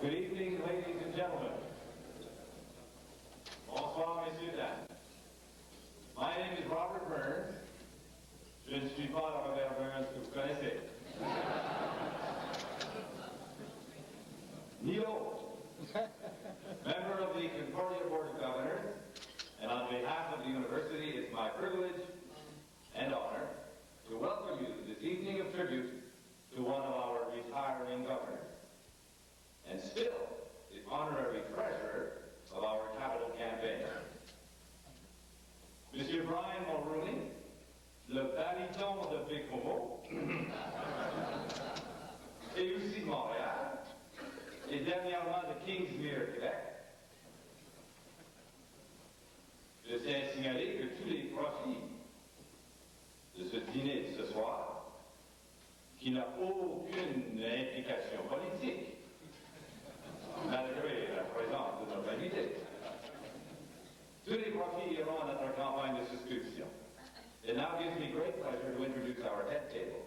Good evening, ladies and gentlemen. Bonsoir, messieurs, dames. My name is Robert Burns. Je ne suis pas le Robert Burns que vous connaissez. Ni l'autre. Member of the Concordia Board of Governors, and on behalf of the university, it's my privilege and honor to welcome you to this evening of tribute to one of our retiring governors, and still the honorary treasurer of our capital campaign. Monsieur Brian Mulroney, le baryton de Bécomo, et aussi de Montréal, et dernièrement de Kingsmere, Québec. Je tiens à signaler que tous les profits de ce dîner de ce soir, qui n'a aucune implication politique, malgré la présence de notre invité, tous les profits iront à notre campagne de souscription. It now gives me great pleasure to introduce our head table.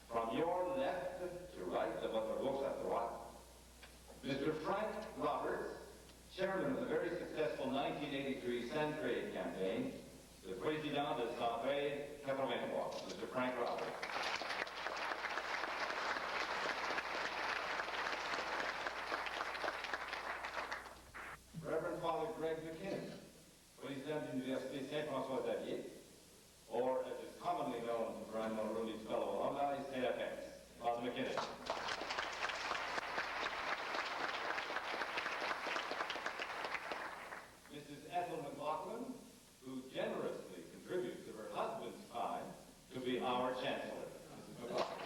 From your left to right, de votre gauche à droite, Mr. Frank Roberts, chairman of the very successful 1983 Centrade campaign, le président de Centrade 83, Mr. Frank Roberts. Reverend Father Greg McKinnon, président de l'Université Saint-François-Xavier, or as is commonly known to Brian Mulroney's fellow alumni, St. F.X. Father McKinnon. Mrs. Earle McLaughlin, who generously contributes to her husband's time to be our chancellor. Mrs. McLaughlin.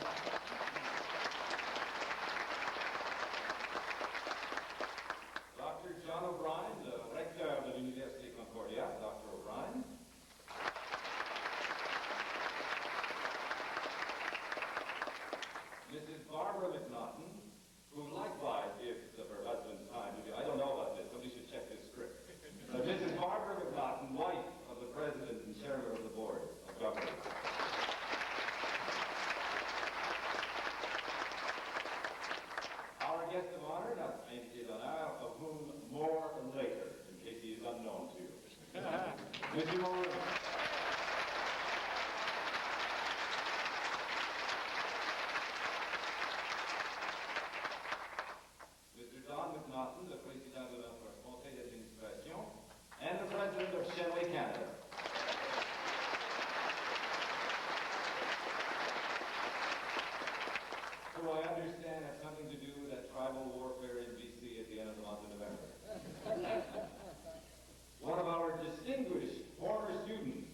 Dr. John O'Brien, the rector of the Université Concordia, Dr. O'Brien. Mrs. Barbara McNaughton, who likewise gives of her husband's time to be, I don't know about this, somebody should check this script. Mrs. Barbara McNaughton, wife of the president and chairman of the board of governors. Our guest of honor, notre invité d'honneur, of whom more later, in case he is unknown to you. Mr. Mulroney. Mr. Don McNaughton, le président de notre conseil d'administration, and the president of Shenley, Canada. Who I understand has something to do with that tribal warfare in BC at the end of the month of November. One of our distinguished former students,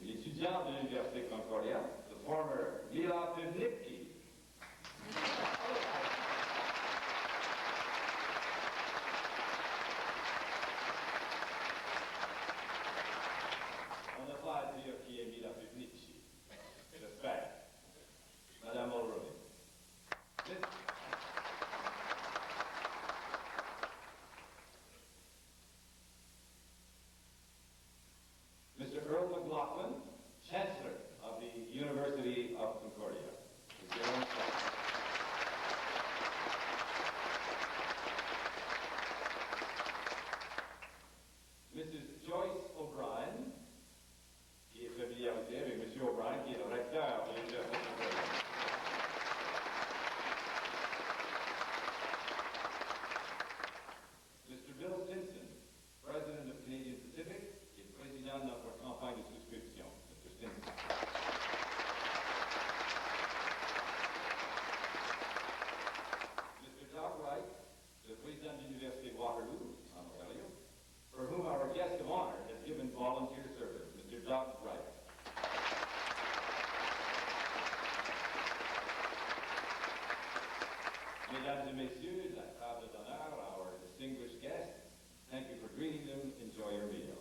l'étudiant de l'Université Concordia, the former Mila Pivnitsky. On n'a pas à dire qui est Mila Pivnitsky, j'espère. Madame Mulroney. Mr. Earle McLaughlin, Chancellor of the University of Concordia. Mrs. Joyce O'Brien, qui est familiarisée avec M. O'Brien, qui est le recteur de l'Université de Concordia. Mr. Bill Stinson, President of Canadian Pacific, et président de notre campagne de souscription. Mr. Stinson. Mr. Doug Wright, the président de l'Université Waterloo, Ontario, for whom our guest of honor has given volunteer service, Mr. Doug Wright. Mesdames et messieurs, la table d'honneur, our distinguished guests, thank you for greeting them. Enjoy your meal.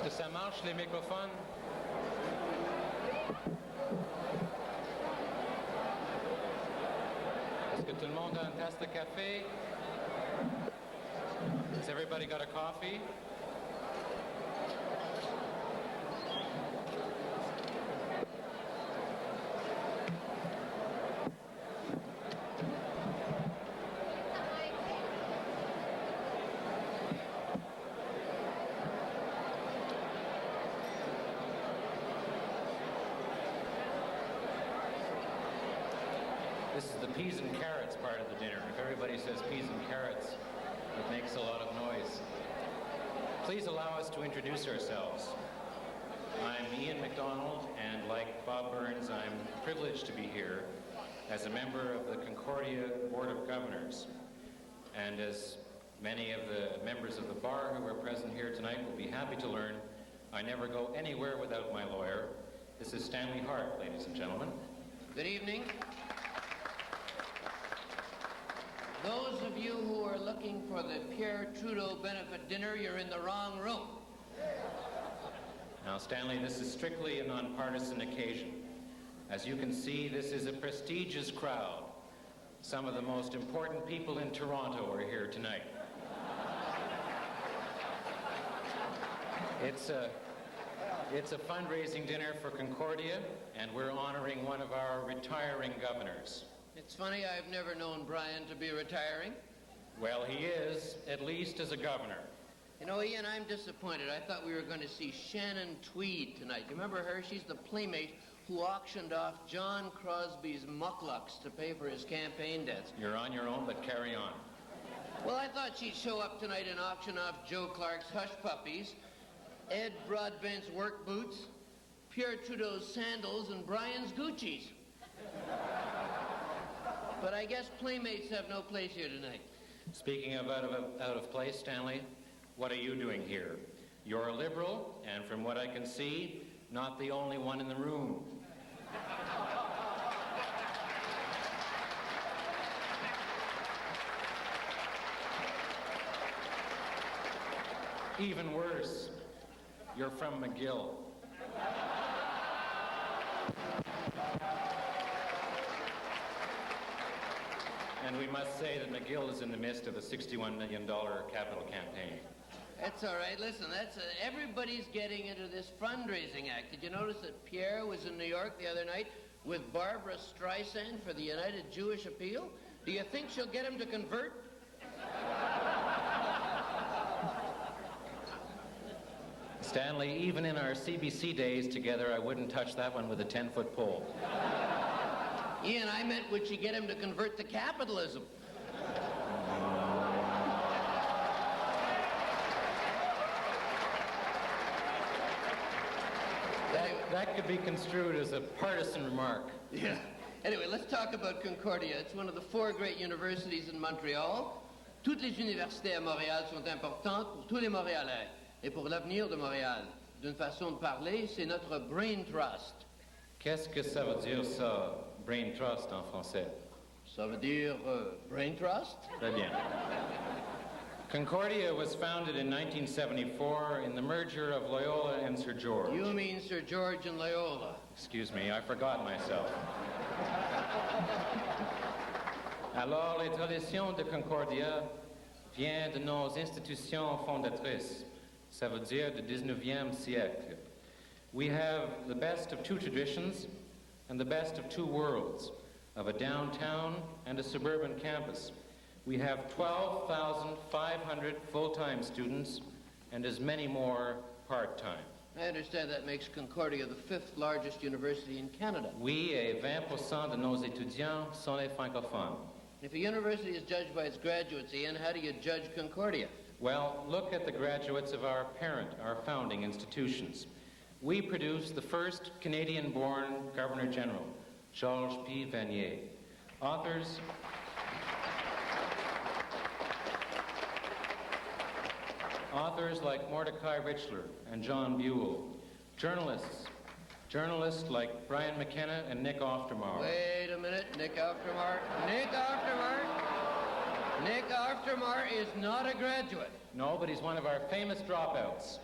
que ça marche, les microphones? Est-ce que tout le monde a une tasse de café? Has everybody got a coffee? This is the peas and carrots part of the dinner. If everybody says peas and carrots, it makes a lot of noise. Please allow us to introduce ourselves. I'm Ian MacDonald, and like Bob Burns, I'm privileged to be here as a member of the Concordia Board of Governors. And as many of the members of the bar who are present here tonight will be happy to learn, I never go anywhere without my lawyer. This is Stanley Hartt, ladies and gentlemen. Good evening. Those of you who are looking for the Pierre Trudeau benefit dinner, you're in the wrong room. Now, Stanley, this is strictly a nonpartisan occasion. As you can see, this is a prestigious crowd. Some of the most important people in Toronto are here tonight. It's a fundraising dinner for Concordia, and we're honoring one of our retiring governors. It's funny, I've never known Brian to be retiring. Well, he is, at least as a governor. You know, Ian, I'm disappointed. I thought we were going to see Shannon Tweed tonight. You remember her? She's the playmate who auctioned off John Crosby's mucklucks to pay for his campaign debts. You're on your own, but carry on. Well, I thought she'd show up tonight and auction off Joe Clark's hush puppies, Ed Broadbent's work boots, Pierre Trudeau's sandals, and Brian's Gucci's. But I guess playmates have no place here tonight. Speaking of out of place, Stanley, what are you doing here? You're a Liberal, and from what I can see, not the only one in the room. Even worse, you're from McGill. And we must say that McGill is in the midst of a $61 million capital campaign. That's all right. Listen, everybody's getting into this fundraising act. Did you notice that Pierre was in New York the other night with Barbara Streisand for the United Jewish Appeal? Do you think she'll get him to convert? Stanley, even in our CBC days together, I wouldn't touch that one with a 10-foot pole. Ian, I meant, would she get him to convert to capitalism? That could be construed as a partisan remark. Yeah. Anyway, let's talk about Concordia. It's one of the 4 great universities in Montreal. Toutes les universités à Montréal sont importantes pour tous les Montréalais et pour l'avenir de Montréal. D'une façon de parler, c'est notre brain trust. Qu'est-ce que ça veut dire, ça, brain trust en français? Ça veut dire brain trust? Très bien. Concordia was founded in 1974 in the merger of Loyola and Sir George. You mean Sir George and Loyola? Excuse me, I forgot myself. Alors, les traditions de Concordia viennent de nos institutions fondatrices. Ça veut dire du 19e siècle. We have the best of 2 traditions and the best of 2 worlds, of a downtown and a suburban campus. We have 12,500 full-time students and as many more part-time. I understand that makes Concordia the 5th largest university in Canada. Oui, et 20% de nos étudiants sont les francophones. If a university is judged by its graduates, Ian, how do you judge Concordia? Well, look at the graduates of our founding institutions. We produced the first Canadian-born Governor-General, Georges P. Vanier. Authors like Mordecai Richler and John Buell. Journalists like Brian McKenna and Nick Oftermar. Wait a minute, Nick Oftermar. Nick Oftermar is not a graduate. No, but he's one of our famous dropouts.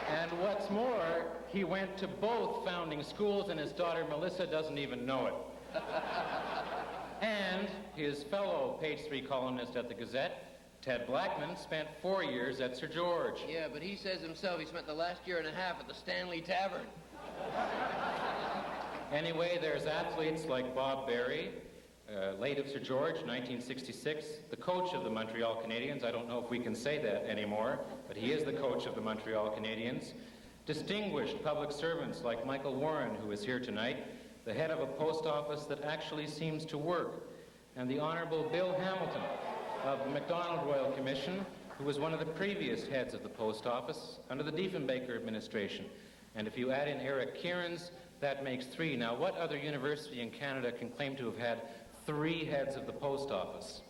And what's more, he went to both founding schools, and his daughter Melissa doesn't even know it. And his fellow page 3 columnist at the Gazette, Ted Blackman, spent 4 years at Sir George. Yeah, but he says himself he spent the last year and a half at the Stanley Tavern. Anyway, there's athletes like Bob Berry, late of Sir George, 1966, the coach of the Montreal Canadiens. I don't know if we can say that anymore, but he is the coach of the Montreal Canadiens. Distinguished public servants like Michael Warren, who is here tonight, the head of a post office that actually seems to work, and the Honorable Bill Hamilton of the MacDonald Royal Commission, who was one of the previous heads of the post office under the Diefenbaker administration. And if you add in Eric Kieran's, that makes 3. Now, what other university in Canada can claim to have had 3 heads of the post office?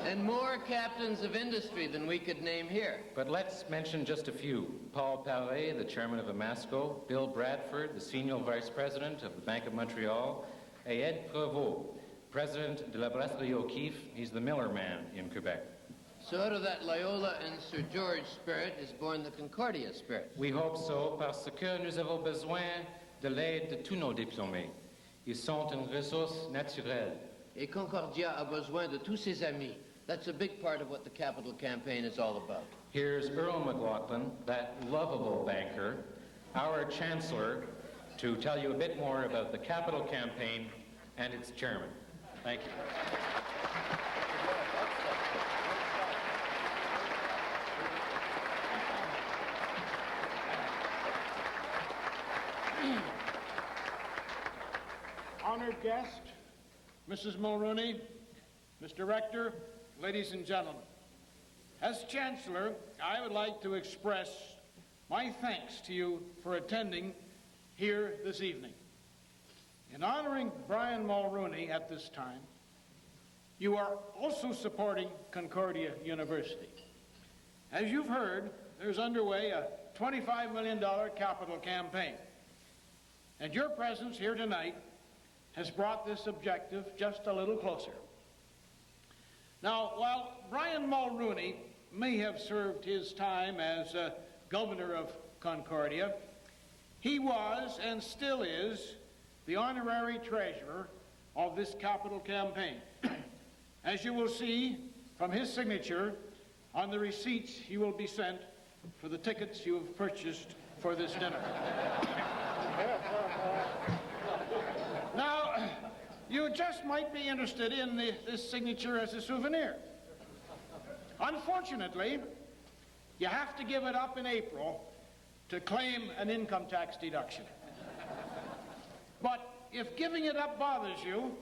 And more captains of industry than we could name here. But let's mention just a few. Paul Paré, the chairman of Amasco, Bill Bradford, the senior vice president of the Bank of Montreal, et Ed Prévost, president de la Brasserie O'Keeffe. He's the Miller man in Quebec. So out of that Loyola and Sir George spirit is born the Concordia spirit. We hope so, parce que nous avons besoin de l'aide de tous nos diplômés. Ils sont une ressource naturelle. Et Concordia a besoin de tous ses amis. That's a big part of what the capital campaign is all about. Here's Earle McLaughlin, that lovable banker, our chancellor, to tell you a bit more about the capital campaign and its chairman. Thank you. Honored guest, Mrs. Mulroney, Mr. Rector, ladies and gentlemen. As Chancellor, I would like to express my thanks to you for attending here this evening. In honoring Brian Mulroney at this time, you are also supporting Concordia University. As you've heard, there's underway a $25 million capital campaign. And your presence here tonight has brought this objective just a little closer. Now, while Brian Mulroney may have served his time as governor of Concordia, he was and still is the honorary treasurer of this capital campaign. As you will see from his signature on the receipts he will be sent for the tickets you have purchased for this dinner. Now, you just might be interested in this signature as a souvenir. Unfortunately, you have to give it up in April to claim an income tax deduction. But if giving it up bothers you,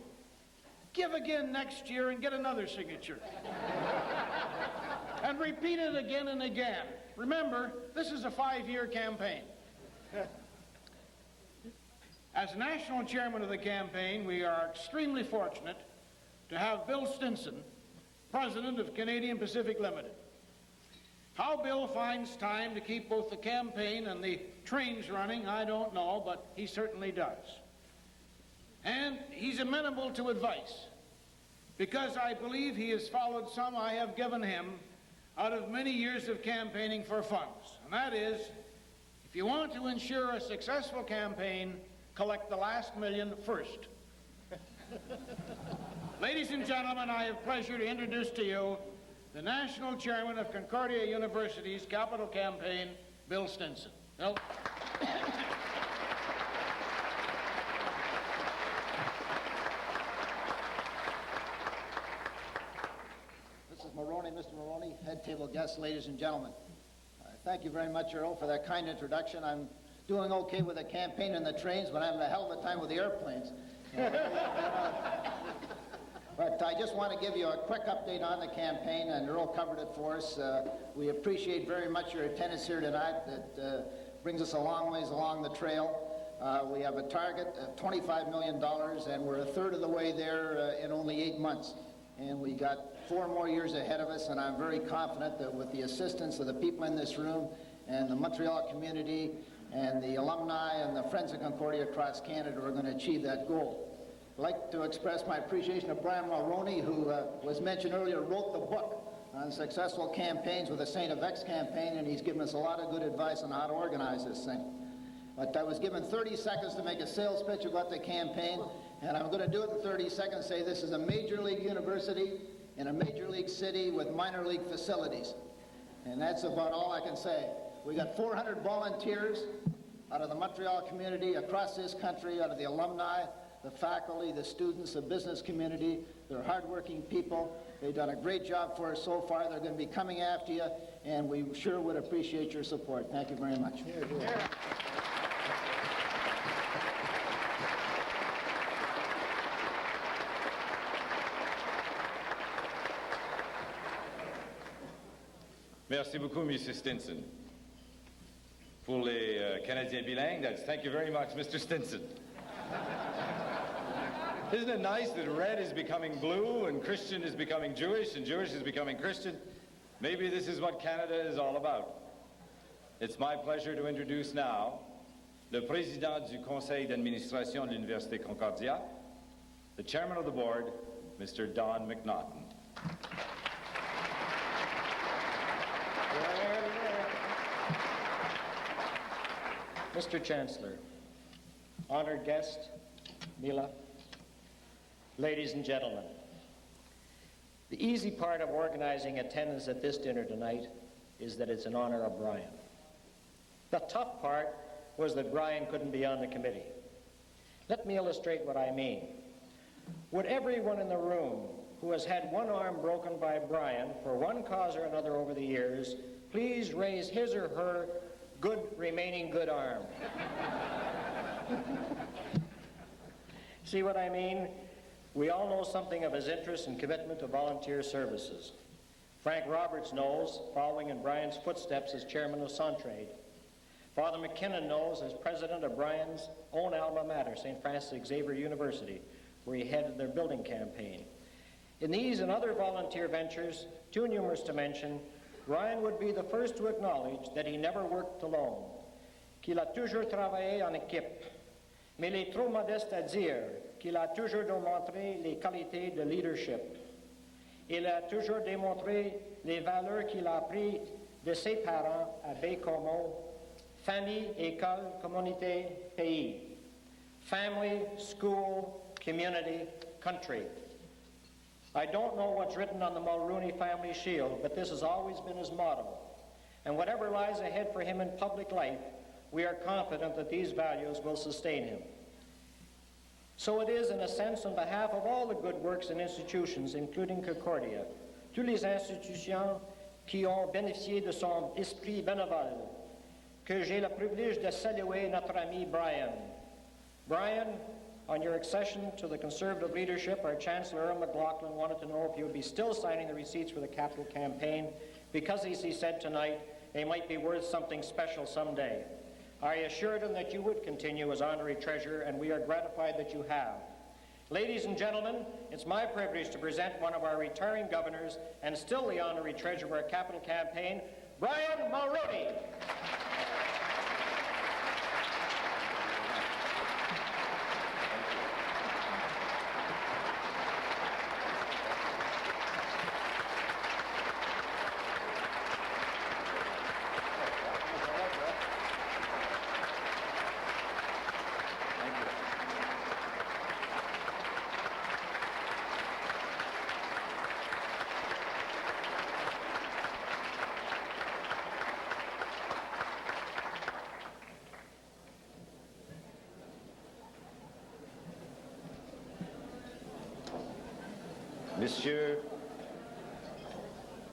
give again next year and get another signature. And repeat it again and again. Remember, this is a 5-year campaign. As national chairman of the campaign, we are extremely fortunate to have Bill Stinson, president of Canadian Pacific Limited. How Bill finds time to keep both the campaign and the trains running, I don't know, but he certainly does. And he's amenable to advice, because I believe he has followed some I have given him out of many years of campaigning for funds. And that is, if you want to ensure a successful campaign, collect the last $1 million first. Ladies and gentlemen, I have pleasure to introduce to you the national chairman of Concordia University's capital campaign, Bill Stinson. Bill. Mrs. Mulroney, Mr. Mulroney, head table guests, ladies and gentlemen. Thank you very much, Earl, for that kind introduction. I'm doing okay with the campaign and the trains, but I'm having a hell of a time with the airplanes. But I just want to give you a quick update on the campaign, and Earl covered it for us. We appreciate very much your attendance here tonight. That brings us a long ways along the trail. We have a target of $25 million, and we're a third of the way there in only 8 months. And we got 4 more years ahead of us, and I'm very confident that with the assistance of the people in this room and the Montreal community and the alumni and the Friends of Concordia across Canada are going to achieve that goal. I'd like to express my appreciation to Brian Mulroney, who was mentioned earlier, wrote the book on successful campaigns with the Saint of X campaign, and he's given us a lot of good advice on how to organize this thing. But I was given 30 seconds to make a sales pitch about the campaign, and I'm going to do it in 30 seconds, say this is a major league university in a major league city with minor league facilities. And that's about all I can say. We got 400 volunteers out of the Montreal community, across this country, out of the alumni, the faculty, the students, the business community. They're hardworking people. They've done a great job for us so far. They're going to be coming after you, and we sure would appreciate your support. Thank you very much. Merci beaucoup, Mr. Stinson. Pour les Canadiens bilingues, that's thank you very much, Mr. Stinson. Isn't it nice that red is becoming blue and Christian is becoming Jewish and Jewish is becoming Christian? Maybe this is what Canada is all about. It's my pleasure to introduce now le président du conseil d'administration de l'Université Concordia, the chairman of the board, Mr. Don McNaughton. Mr. Chancellor, honored guest, Mila, ladies and gentlemen, the easy part of organizing attendance at this dinner tonight is that it's in honor of Brian. The tough part was that Brian couldn't be on the committee. Let me illustrate what I mean. Would everyone in the room who has had one arm broken by Brian for one cause or another over the years please raise his or her remaining good arm? See what I mean? We all know something of his interest and commitment to volunteer services. Frank Roberts knows, following in Brian's footsteps as chairman of Centraide. Father McKinnon knows as president of Brian's own alma mater, St. Francis Xavier University, where he headed their building campaign. In these and other volunteer ventures, too numerous to mention, Brian would be the first to acknowledge that he never worked alone, qu'il a toujours travaillé en équipe, mais il est trop modeste à dire qu'il a toujours démontré les qualités de leadership. Il a toujours démontré les valeurs qu'il a apprises de ses parents à Baie-Comeau, famille, école, communauté, pays. Family, school, community, country. I don't know what's written on the Mulroney family shield, but this has always been his motto. And whatever lies ahead for him in public life, we are confident that these values will sustain him. So it is, in a sense, on behalf of all the good works and institutions, including Concordia, tous les institutions qui ont bénéficié de son esprit bénévole, que j'ai le privilège de saluer notre ami Brian. Brian, on your accession to the Conservative leadership, our Chancellor Earle McLaughlin wanted to know if you would be still signing the receipts for the capital campaign, because, as he said tonight, they might be worth something special someday. I assured him that you would continue as honorary treasurer, and we are gratified that you have. Ladies and gentlemen, it's my privilege to present one of our retiring governors and still the honorary treasurer of our capital campaign, Brian Mulroney.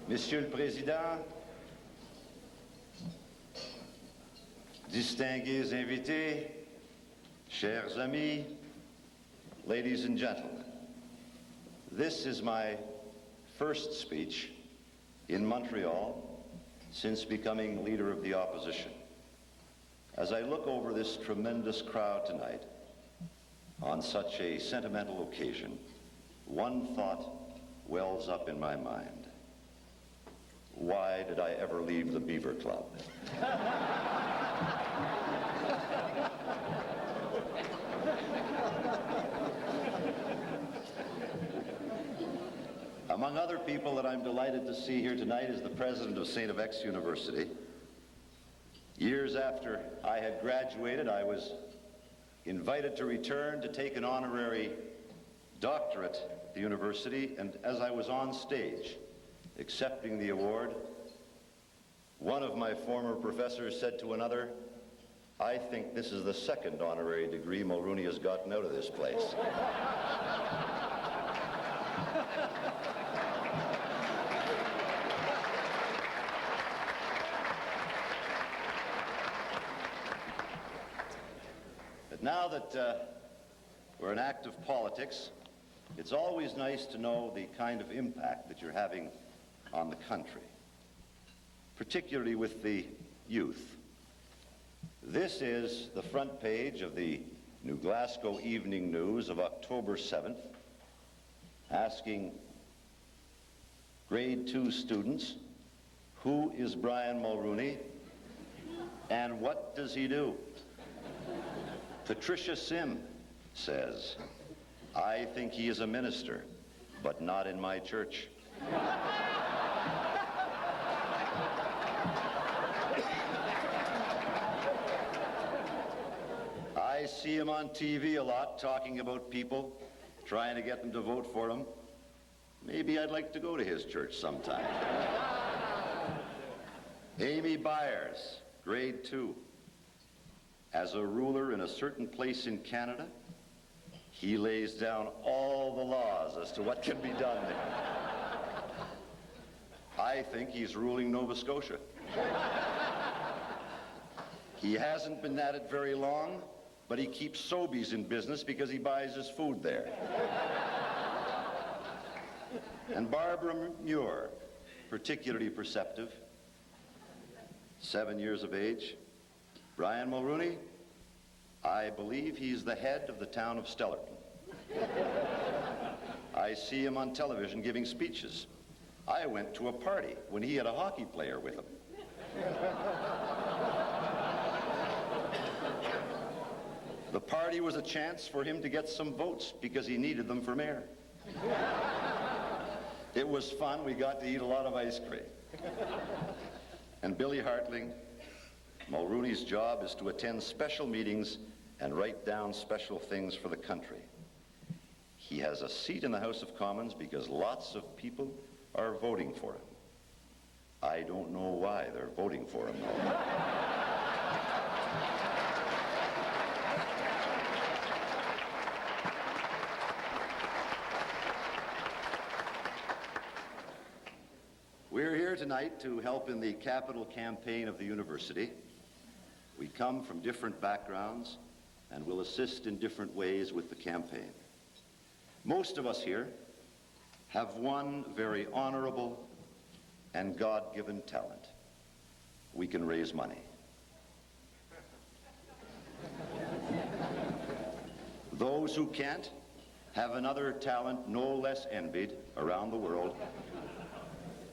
Monsieur le Président, distingués invités, chers amis, ladies and gentlemen, this is my first speech in Montreal since becoming leader of the opposition. As I look over this tremendous crowd tonight on such a sentimental occasion, one thought wells up in my mind. Why did I ever leave the Beaver Club? Among other people that I'm delighted to see here tonight is the president of St. FX University. Years after I had graduated, I was invited to return to take an honorary doctorate at the university, and as I was on stage accepting the award, one of my former professors said to another, "I think this is the second honorary degree Mulroney has gotten out of this place." But now that we're in active politics, it's always nice to know the kind of impact that you're having on the country, particularly with the youth. This is the front page of the New Glasgow Evening News of October 7th, asking grade 2 students, who is Brian Mulroney and what does he do? Patricia Sim says, "I think he is a minister, but not in my church." I see him on TV a lot talking about people, trying to get them to vote for him. Maybe I'd like to go to his church sometime. Amy Byers, grade 2. As a ruler in a certain place in Canada, he lays down all the laws as to what can be done there. I think he's ruling Nova Scotia. He hasn't been at it very long, but he keeps Sobeys in business because he buys his food there. And Barbara Muir, particularly perceptive, 7 years of age. Brian Mulroney, I believe he's the head of the town of Stellarton. I see him on television giving speeches. I went to a party when he had a hockey player with him. The party was a chance for him to get some votes because he needed them for mayor. It was fun. We got to eat a lot of ice cream. And Billy Hartling, Mulroney's job is to attend special meetings and write down special things for the country. He has a seat in the House of Commons because lots of people are voting for him. I don't know why they're voting for him, though. We're here tonight to help in the capital campaign of the university. We come from different backgrounds and will assist in different ways with the campaign. Most of us here have one very honorable and God-given talent. We can raise money. Those who can't have another talent no less envied around the world.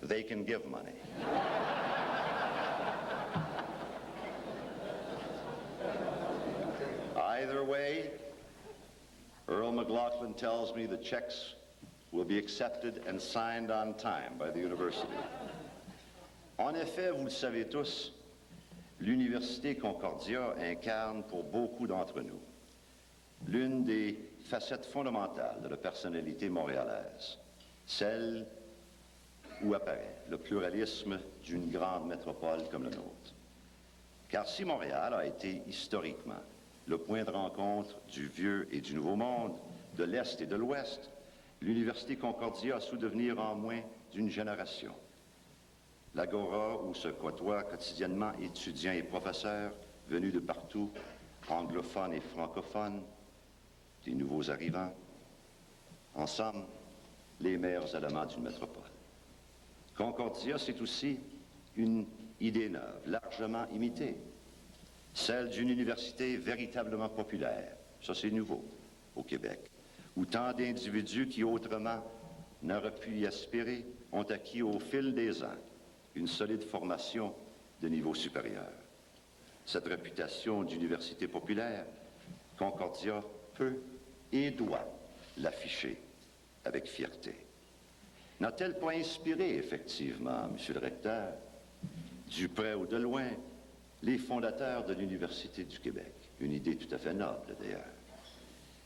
They can give money. Either way, Earle McLaughlin tells me the checks will be accepted and signed on time by the university. En effet, vous le savez tous, l'Université Concordia incarne pour beaucoup d'entre nous l'une des facettes fondamentales de la personnalité montréalaise, celle où apparaît le pluralisme d'une grande métropole comme la nôtre. Car si Montréal a été historiquement le point de rencontre du vieux et du nouveau monde, de l'Est et de l'Ouest, l'Université Concordia a su devenir en moins d'une génération l'agora où se côtoient quotidiennement étudiants et professeurs venus de partout, anglophones et francophones, des nouveaux arrivants, en somme, les meilleurs éléments d'une métropole. Concordia, c'est aussi une idée neuve, largement imitée, celle d'une université véritablement populaire. Ça, c'est nouveau au Québec, où tant d'individus qui autrement n'auraient pu y aspirer ont acquis au fil des ans une solide formation de niveau supérieur. Cette réputation d'université populaire, Concordia peut et doit l'afficher avec fierté. N'a-t-elle pas inspiré, effectivement, Monsieur le recteur, du près ou de loin, les fondateurs de l'Université du Québec? Une idée tout à fait noble, d'ailleurs.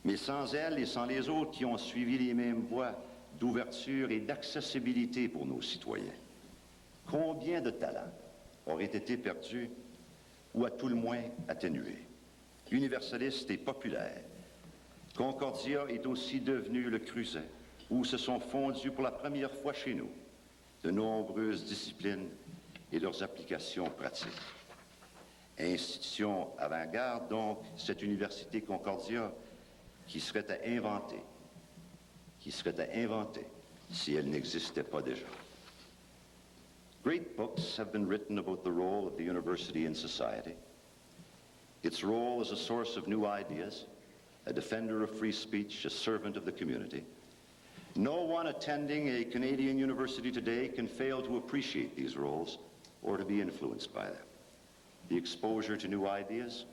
Mais sans elle et sans les autres qui ont suivi les mêmes voies d'ouverture et d'accessibilité pour nos citoyens, combien de talents auraient été perdus ou à tout le moins atténués? Universaliste et populaire, Concordia est aussi devenu le creuset où se sont fondus pour la première fois chez nous de nombreuses disciplines et leurs applications pratiques. Institution avant-garde, donc, cette université Concordia qui serait à inventer si elle n'existait pas déjà. Great books have been written about the role of the university in society, its role as a source of new ideas, a defender of free speech, a servant of the community. No one attending a Canadian university today can fail to appreciate these roles or to be influenced by them. The exposure to new ideas,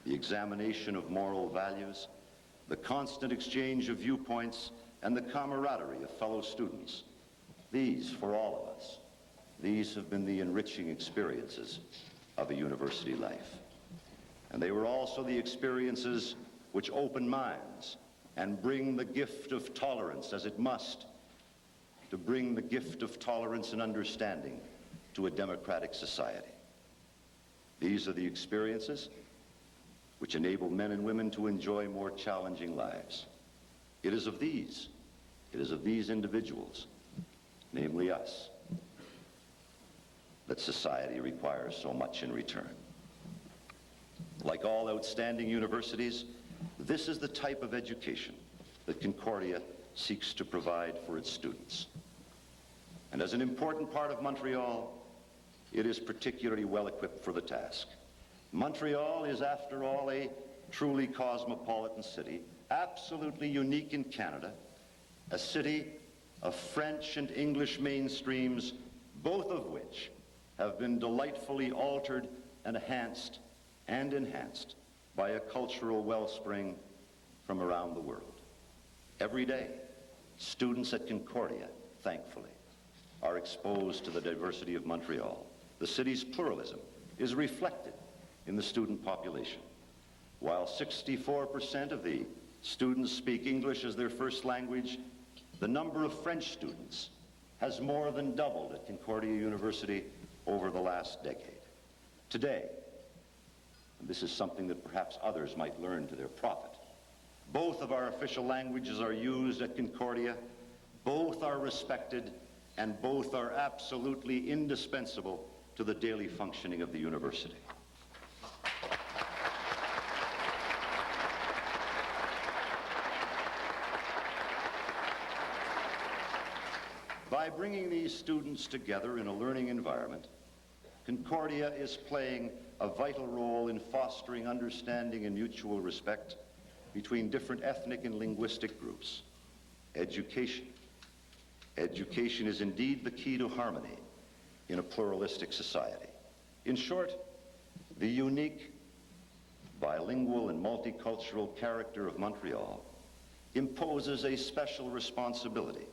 the examination of moral values, the constant exchange of viewpoints, and the camaraderie of fellow students. These, for all of us, these have been the enriching experiences of a university life. And they were also the experiences which open minds and bring the gift of tolerance, as it must, to bring the gift of tolerance and understanding to a democratic society. These are the experiences which enable men and women to enjoy more challenging lives. It is of these individuals, namely us, that society requires so much in return. Like all outstanding universities, this is the type of education that Concordia seeks to provide for its students. And as an important part of Montreal, it is particularly well equipped for the task. Montreal is, after all, a truly cosmopolitan city, absolutely unique in Canada, a city of French and English mainstreams, both of which have been delightfully altered and enhanced by a cultural wellspring from around the world. Every day, students at Concordia, thankfully, are exposed to the diversity of Montreal. The city's pluralism is reflected in the student population. While 64% of the students speak English as their first language, the number of French students has more than doubled at Concordia University over the last decade. Today, and this is something that perhaps others might learn to their profit, both of our official languages are used at Concordia, both are respected, and both are absolutely indispensable to the daily functioning of the university. By bringing these students together in a learning environment, Concordia is playing a vital role in fostering understanding and mutual respect between different ethnic and linguistic groups. Education is indeed the key to harmony in a pluralistic society. In short, the unique, bilingual, and multicultural character of Montreal imposes a special responsibility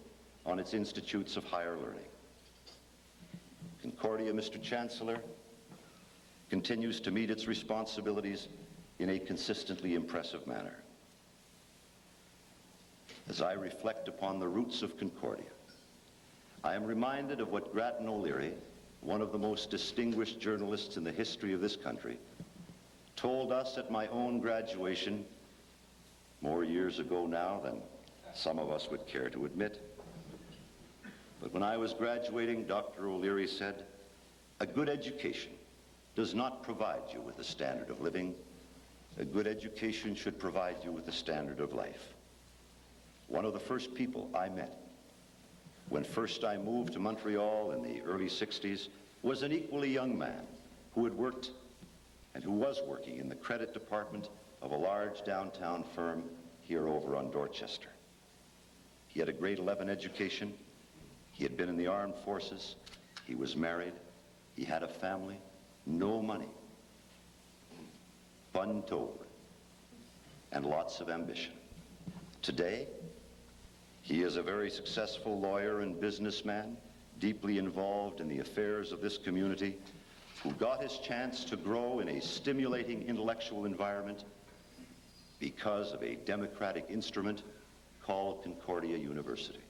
on its institutes of higher learning. Concordia, Mr. Chancellor, continues to meet its responsibilities in a consistently impressive manner. As I reflect upon the roots of Concordia, I am reminded of what Grattan O'Leary, one of the most distinguished journalists in the history of this country, told us at my own graduation more years ago now than some of us would care to admit. But when I was graduating, Dr. O'Leary said, "A good education does not provide you with a standard of living. A good education should provide you with a standard of life." One of the first people I met when first I moved to Montreal in the early 60s was an equally young man who had worked and who was working in the credit department of a large downtown firm here over on Dorchester. He had a grade 11 education. He had been in the armed forces. He was married. He had a family. No money. Bun told, and lots of ambition. Today, He is a very successful lawyer and businessman, deeply involved in the affairs of this community, who got his chance to grow in a stimulating intellectual environment because of a democratic instrument called Concordia University.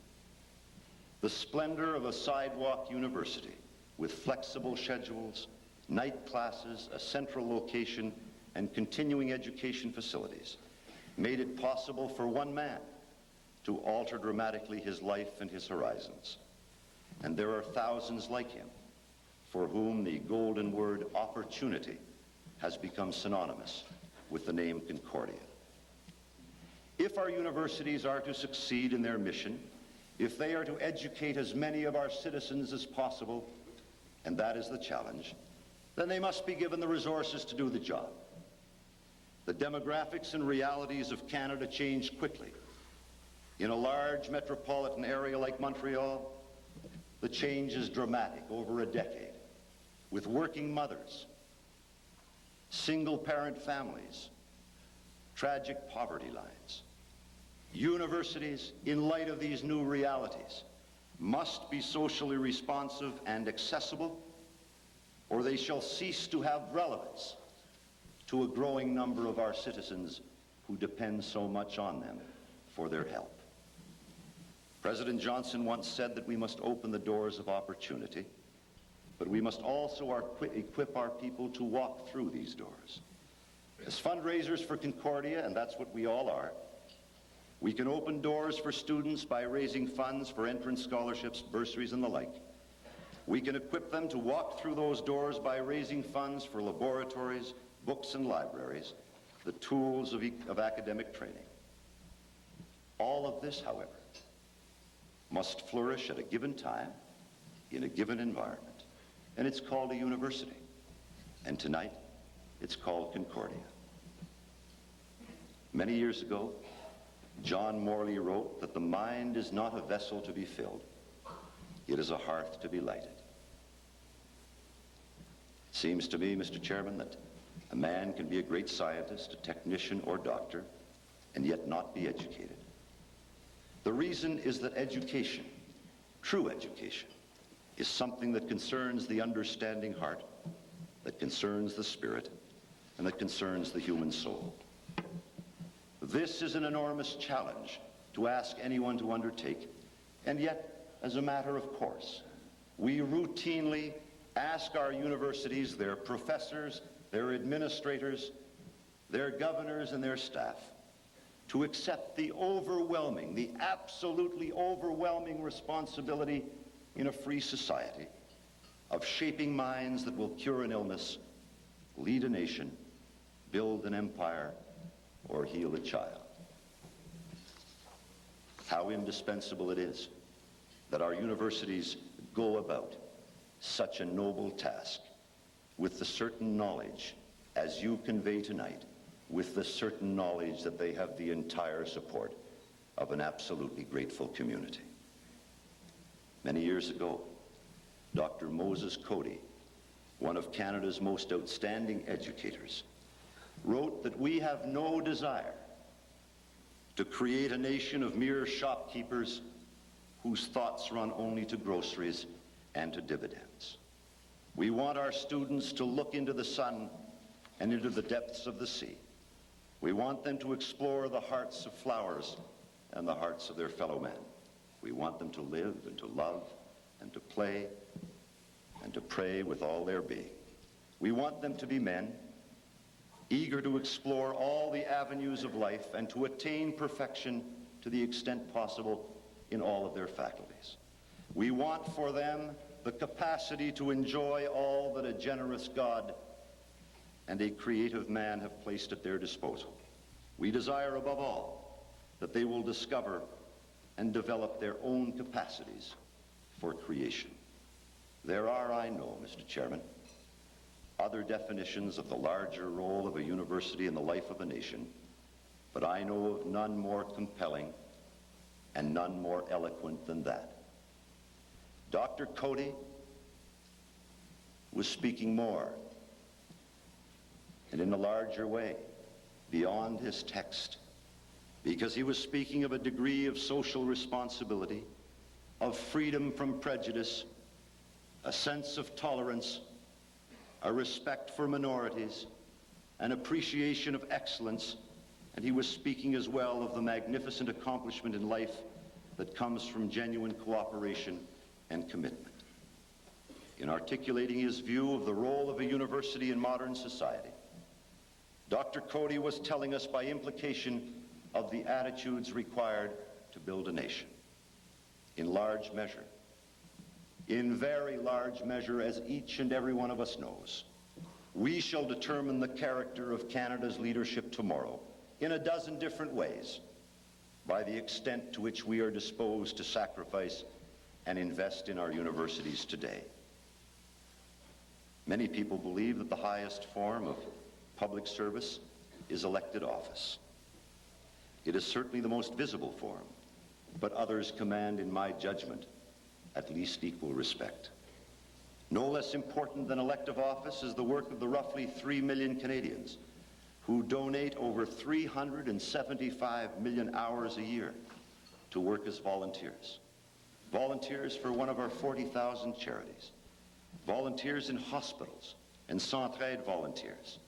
The splendor of a sidewalk university with flexible schedules, night classes, a central location, and continuing education facilities made it possible for one man to alter dramatically his life and his horizons. And there are thousands like him for whom the golden word opportunity has become synonymous with the name Concordia. If our universities are to succeed in their mission, if they are to educate as many of our citizens as possible, and that is the challenge, then they must be given the resources to do the job. The demographics and realities of Canada change quickly. In a large metropolitan area like Montreal, the change is dramatic over a decade, with working mothers, single-parent families, tragic poverty lines. Universities, in light of these new realities, must be socially responsive and accessible, or they shall cease to have relevance to a growing number of our citizens who depend so much on them for their help. President Johnson once said that we must open the doors of opportunity, but we must also equip our people to walk through these doors. As fundraisers for Concordia, and that's what we all are, we can open doors for students by raising funds for entrance scholarships, bursaries, and the like. We can equip them to walk through those doors by raising funds for laboratories, books, and libraries, the tools of academic training. All of this, however, must flourish at a given time, in a given environment. And it's called a university. And tonight, it's called Concordia. Many years ago, John Morley wrote that the mind is not a vessel to be filled. It is a hearth to be lighted. It seems to me, Mr. Chairman, that a man can be a great scientist, a technician, or doctor, and yet not be educated. The reason is that education, true education, is something that concerns the understanding heart, that concerns the spirit, and that concerns the human soul. This is an enormous challenge to ask anyone to undertake, and yet, as a matter of course, we routinely ask our universities, their professors, their administrators, their governors, and their staff to accept the overwhelming, the absolutely overwhelming responsibility in a free society of shaping minds that will cure an illness, lead a nation, build an empire, or heal a child. How indispensable it is that our universities go about such a noble task with the certain knowledge, as you convey tonight, with the certain knowledge that they have the entire support of an absolutely grateful community. Many years ago, Dr. Moses Cody, one of Canada's most outstanding educators, wrote that we have no desire to create a nation of mere shopkeepers whose thoughts run only to groceries and to dividends. We want our students to look into the sun and into the depths of the sea. We want them to explore the hearts of flowers and the hearts of their fellow men. We want them to live and to love and to play and to pray with all their being. We want them to be men eager to explore all the avenues of life and to attain perfection to the extent possible in all of their faculties. We want for them the capacity to enjoy all that a generous God and a creative man have placed at their disposal. We desire above all that they will discover and develop their own capacities for creation. There are, I know, Mr. Chairman, other definitions of the larger role of a university in the life of a nation, but I know of none more compelling and none more eloquent than that. Dr. Cody was speaking more and in a larger way beyond his text because he was speaking of a degree of social responsibility, of freedom from prejudice, a sense of tolerance, a respect for minorities, an appreciation of excellence, and he was speaking as well of the magnificent accomplishment in life that comes from genuine cooperation and commitment. In articulating his view of the role of a university in modern society, Dr. Coady was telling us by implication of the attitudes required to build a nation. In large measure, in very large measure, as each and every one of us knows, we shall determine the character of Canada's leadership tomorrow in a dozen different ways by the extent to which we are disposed to sacrifice and invest in our universities today. Many people believe that the highest form of public service is elected office. It is certainly the most visible form, but others command, in my judgment, at least equal respect. No less important than elective office is the work of the roughly 3 million Canadians who donate over 375 million hours a year to work as volunteers. Volunteers for one of our 40,000 charities. Volunteers in hospitals and Centraide volunteers.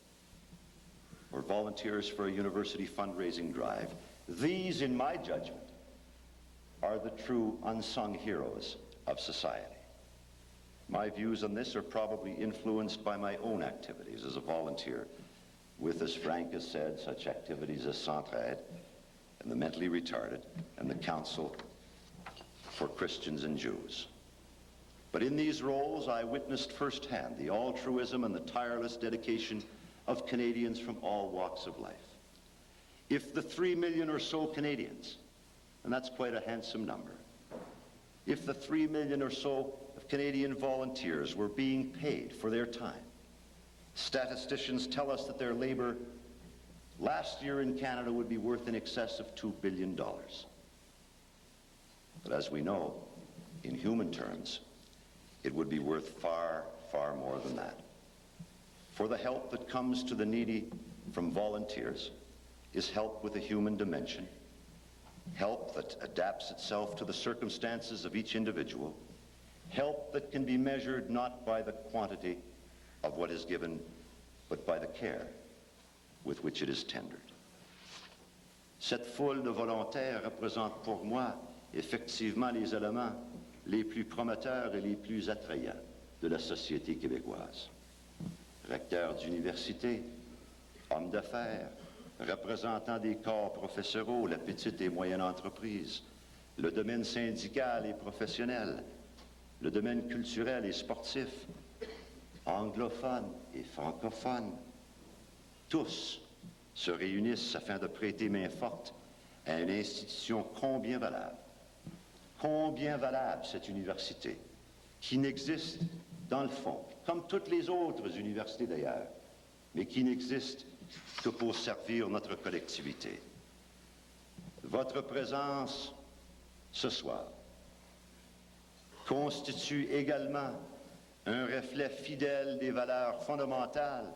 Or volunteers for a university fundraising drive. These, in my judgment, are the true unsung heroes of society. My views on this are probably influenced by my own activities as a volunteer with, as Frank has said, such activities as Centraide and the mentally retarded and the Council for Christians and Jews. But in these roles, I witnessed firsthand the altruism and the tireless dedication of Canadians from all walks of life. If the 3 million or so Canadians, and that's quite a handsome number, if the 3 million or so of Canadian volunteers were being paid for their time, statisticians tell us that their labor last year in Canada would be worth in excess of $2 billion. But as we know, in human terms, it would be worth far, far more than that. For the help that comes to the needy from volunteers is help with a human dimension, help that adapts itself to the circumstances of each individual, help that can be measured not by the quantity of what is given, but by the care with which it is tendered. Cette foule de volontaires représente pour moi effectivement les éléments les plus promoteurs et les plus attrayants de la société québécoise. Recteurs d'université, hommes d'affaires, représentants des corps professoraux, la petite et moyenne entreprise, le domaine syndical et professionnel, le domaine culturel et sportif, anglophones et francophones, tous se réunissent afin de prêter main forte à une institution combien valable cette université, qui n'existe dans le fond, comme toutes les autres universités d'ailleurs, mais qui n'existe que pour servir notre collectivité. Votre présence ce soir constitue également un reflet fidèle des valeurs fondamentales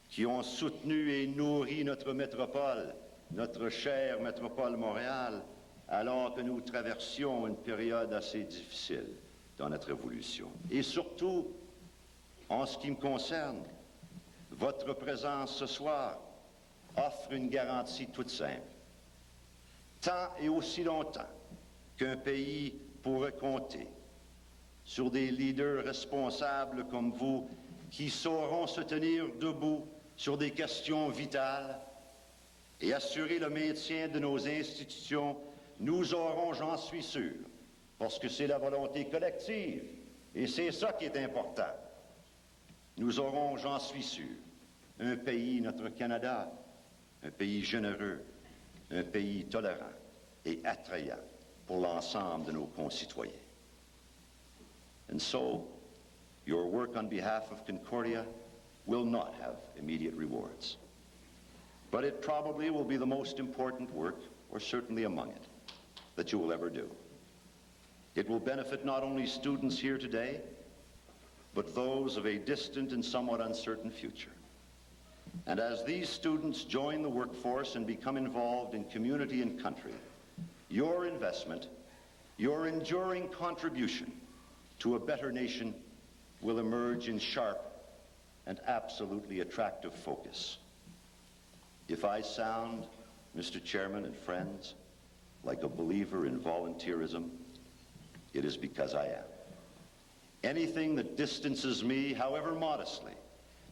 qui ont soutenu et nourri notre métropole, notre chère métropole Montréal, alors que nous traversions une période assez difficile dans notre évolution. Et surtout, en ce qui me concerne, votre présence ce soir offre une garantie toute simple. Tant et aussi longtemps qu'un pays pourrait compter sur des leaders responsables comme vous qui sauront se tenir debout sur des questions vitales et assurer le maintien de nos institutions, nous aurons, j'en suis sûr, parce que c'est la volonté collective, et c'est ça qui est important, nous aurons, j'en suis sûr, un pays, notre Canada, un pays généreux, un pays tolérant et attrayant pour l'ensemble de nos concitoyens. And so, your work on behalf of Concordia will not have immediate rewards. But it probably will be the most important work, or certainly among it, that you will ever do. It will benefit not only students here today, but those of a distant and somewhat uncertain future. And as these students join the workforce and become involved in community and country, your investment, your enduring contribution to a better nation will emerge in sharp and absolutely attractive focus. If I sound, Mr. Chairman and friends, like a believer in volunteerism, it is because I am. Anything that distances me, however modestly,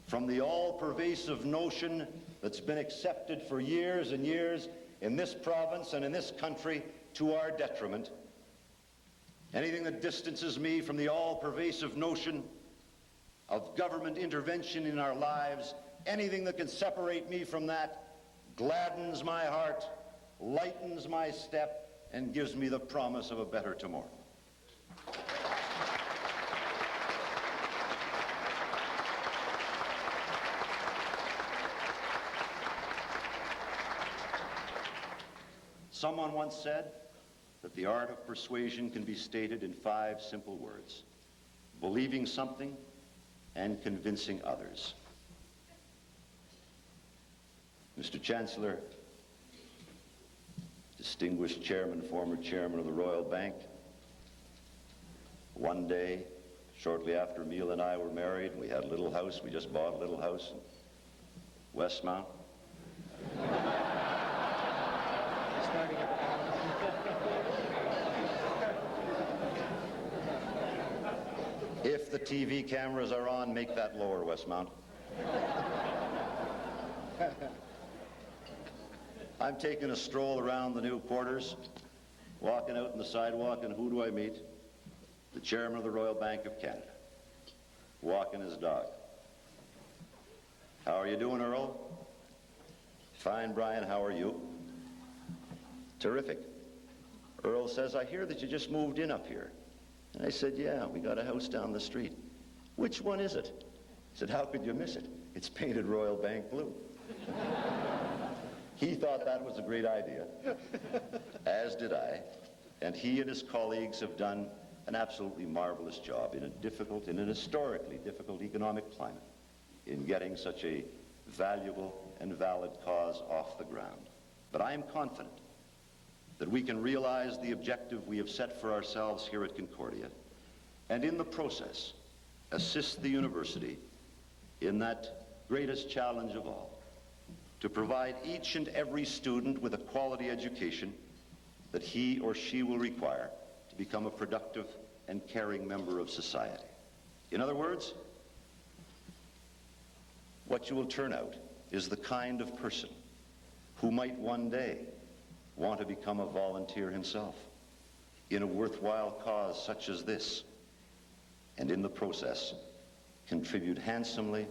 from the all-pervasive notion that's been accepted for years and years in this province and in this country to our detriment, anything that distances me from the all-pervasive notion of government intervention in our lives, anything that can separate me from that gladdens my heart, lightens my step, and gives me the promise of a better tomorrow. Someone once said that the art of persuasion can be stated in 5 simple words: believing something and convincing others. Mr. Chancellor, distinguished chairman, former chairman of the Royal Bank, one day, shortly after Emile and I were married, we had a little house. We just bought a little house in Westmount. If the TV cameras are on, make that lower, Westmount. I'm taking a stroll around the new quarters, walking out on the sidewalk, and who do I meet? The chairman of the Royal Bank of Canada, walking his dog. How are you doing, Earle? Fine, Brian. How are you? Terrific. Earle says, I hear that you just moved in up here. And I said, yeah, we got a house down the street. Which one is it? He said, how could you miss it? It's painted Royal Bank blue. He thought that was a great idea, as did I. And he and his colleagues have done an absolutely marvelous job in an historically difficult economic climate in getting such a valuable and valid cause off the ground. But I am confident that we can realize the objective we have set for ourselves here at Concordia, and in the process, assist the university in that greatest challenge of all, to provide each and every student with a quality education that he or she will require to become a productive and caring member of society. In other words, what you will turn out is the kind of person who might one day want to become a volunteer himself in a worthwhile cause such as this, and in the process contribute handsomely,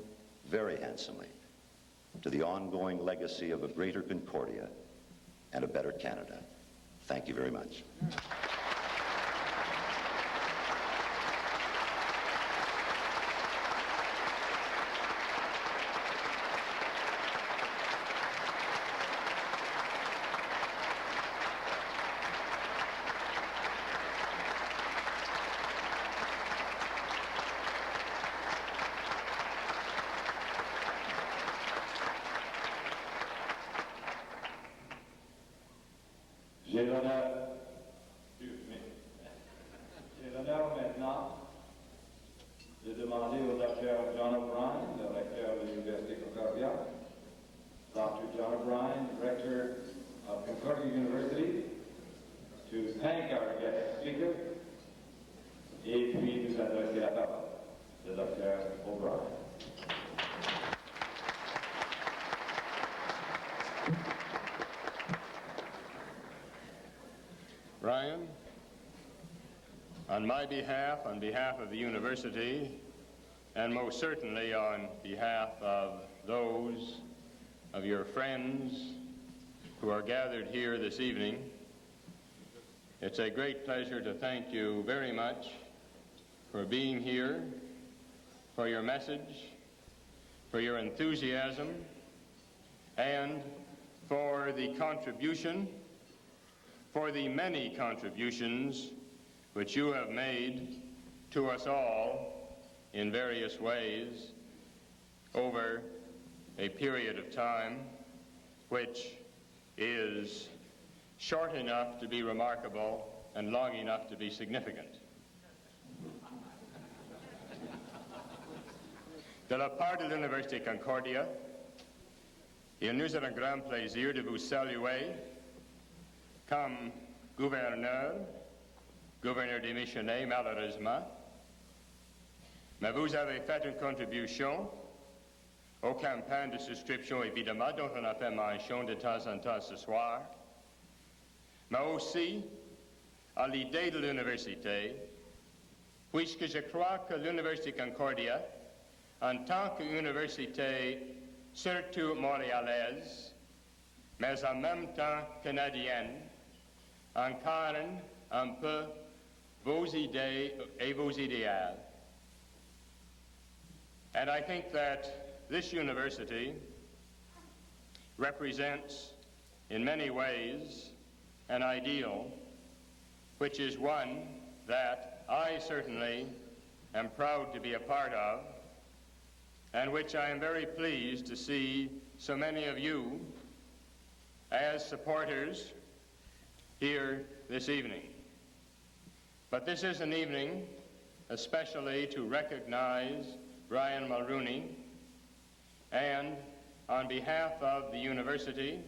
very handsomely, to the ongoing legacy of a greater Concordia and a better Canada. Thank you very much. J'ai l'honneur maintenant de demander au Dr. John O'Brien, le recteur de l'Université Concordia, Dr. John O'Brien, rector of Concordia University, to thank our guest speaker, et puis nous adresser la parole. Le Dr. O'Brien. Brian, on my behalf, on behalf of the university, and most certainly on behalf of those of your friends who are gathered here this evening, it's a great pleasure to thank you very much for being here, for your message, for your enthusiasm, and for the contribution, for the many contributions which you have made to us all in various ways over a period of time which is short enough to be remarkable and long enough to be significant. De la part de l'Université Concordia, il nous est un grand plaisir de vous saluer comme gouverneur démissionné malheureusement, mais vous avez fait une contribution aux campagnes de souscription évidemment dont on a fait mention de temps en temps ce soir, mais aussi à l'idée de l'université, puisque je crois que l'Université Concordia, en tant qu'université surtout montréalaise, mais en même temps canadienne, incarne un peu vos idées et vos idéals. And I think that this university represents, in many ways, an ideal, which is one that I certainly am proud to be a part of, and which I am very pleased to see so many of you as supporters here this evening. But this is an evening especially to recognize Brian Mulroney, and on behalf of the university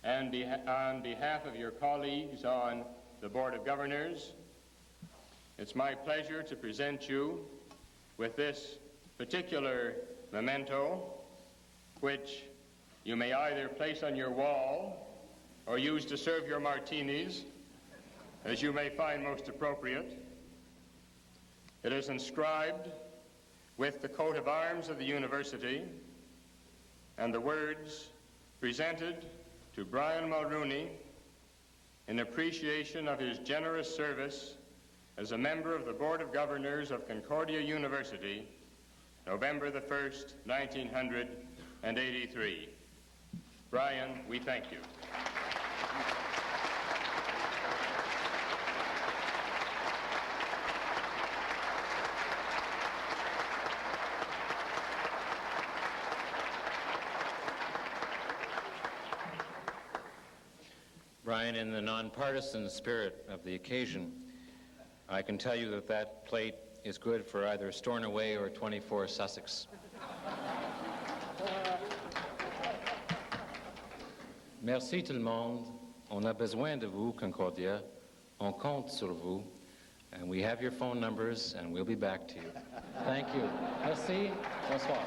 and on behalf of your colleagues on the Board of Governors, it's my pleasure to present you with this particular memento, which you may either place on your wall or use to serve your martinis, as you may find most appropriate. It is inscribed with the coat of arms of the university and the words presented to Brian Mulroney in appreciation of his generous service as a member of the Board of Governors of Concordia University, November the 1st, 1983. Brian, we thank you. Brian, in the nonpartisan spirit of the occasion, I can tell you that that plate is good for either Stornoway or 24 Sussex. Merci tout le monde. On a besoin de vous, Concordia. On compte sur vous. And we have your phone numbers, and we'll be back to you. Thank you. Merci. Bonsoir.